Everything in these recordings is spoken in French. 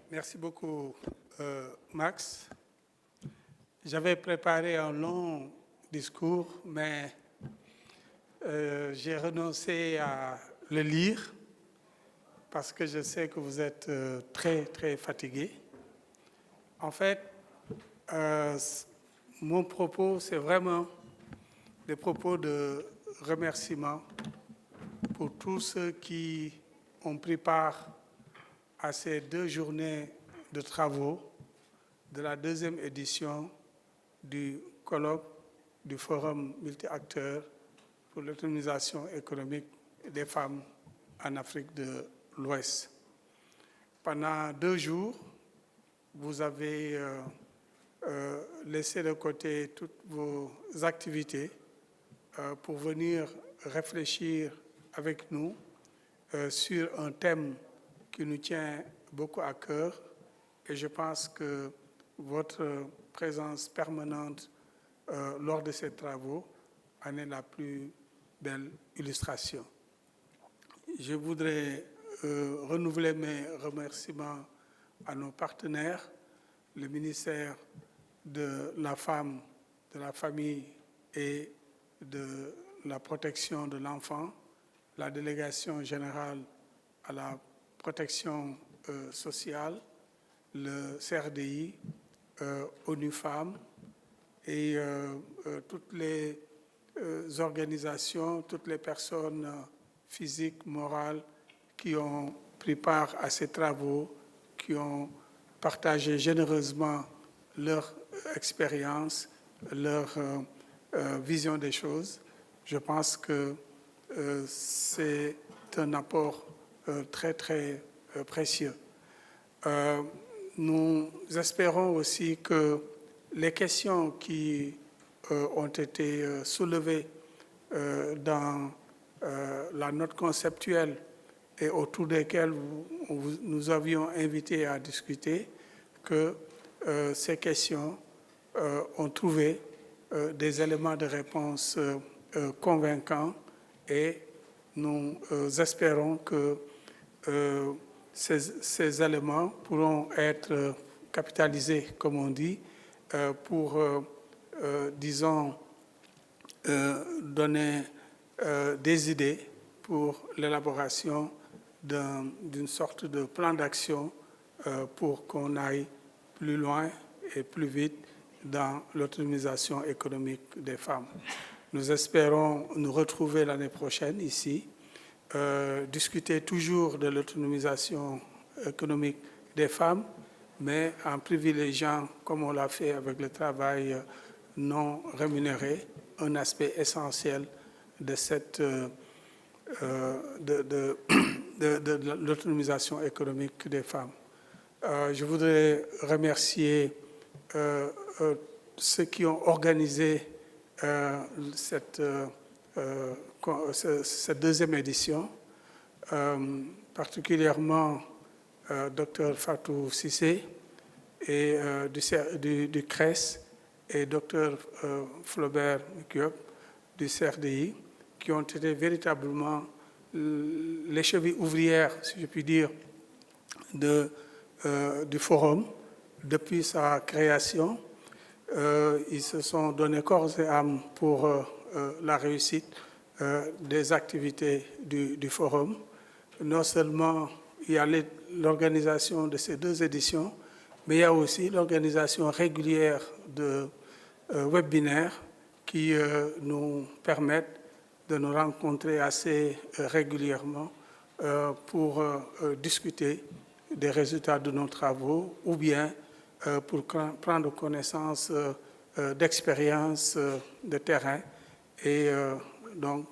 Merci beaucoup, Max. J'avais préparé un long discours, mais j'ai renoncé à le lire parce que je sais que vous êtes très, très fatigué. En fait, mon propos, c'est vraiment des propos de remerciement pour tous ceux qui ont pris part à ces 2 journées de travaux de la 2e édition du colloque du Forum multi-acteurs pour l'autonomisation économique des femmes en Afrique de l'Ouest. Pendant 2 jours, vous avez laissé de côté toutes vos activités pour venir réfléchir avec nous sur un thème qui nous tient beaucoup à cœur, et je pense que votre présence permanente lors de ces travaux en est la plus belle illustration. Je voudrais renouveler mes remerciements à nos partenaires, le ministère de la Femme, de la Famille et de la Protection de l'Enfant, la délégation générale à la protection sociale, le CRDI, ONU Femmes et toutes les organisations, toutes les personnes physiques, morales qui ont pris part à ces travaux, qui ont partagé généreusement leur expérience, leur vision des choses. Je pense que c'est un apport très, très précieux. Nous espérons aussi que les questions qui ont été soulevées dans la note conceptuelle et autour desquelles nous avions invité à discuter, que ces questions ont trouvé des éléments de réponse convaincants, et nous espérons que ces éléments pourront être capitalisés, comme on dit, pour, disons, donner des idées pour l'élaboration d'une sorte de plan d'action pour qu'on aille plus loin et plus vite dans l'autonomisation économique des femmes. Nous espérons nous retrouver l'année prochaine ici, discuter toujours de l'autonomisation économique des femmes, mais en privilégiant, comme on l'a fait avec le travail non rémunéré, un aspect essentiel de cette de l'autonomisation économique des femmes. Je voudrais remercier ceux qui ont organisé cette 2e édition, particulièrement Dr Fatou Cissé et du CRES et Dr Flaubert Diop du CRDI, qui ont été véritablement les chevilles ouvrières, si je puis dire, du forum depuis sa création. Ils se sont donnés corps et âme pour la réussite des activités du forum. Non seulement il y a l'organisation de ces 2 éditions, mais il y a aussi l'organisation régulière de webinaires qui nous permettent de nous rencontrer assez régulièrement pour discuter des résultats de nos travaux, ou bien pour prendre connaissance d'expériences de terrain et donc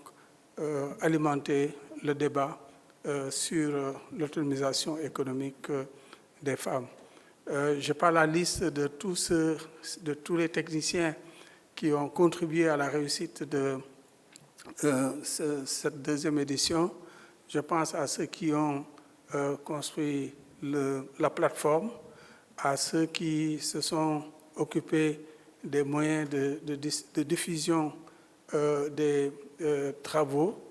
alimenter le débat sur l'autonomisation économique des femmes. Je n'ai pas la liste de tous les techniciens qui ont contribué à la réussite de cette 2e édition. Je pense à ceux qui ont construit la plateforme, à ceux qui se sont occupés des moyens de diffusion des travaux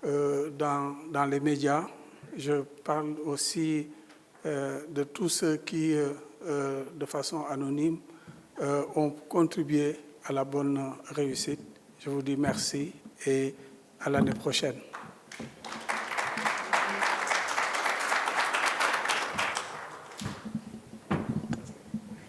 dans les médias. Je parle aussi de tous ceux qui, de façon anonyme, ont contribué à la bonne réussite. Je vous dis merci et à l'année prochaine.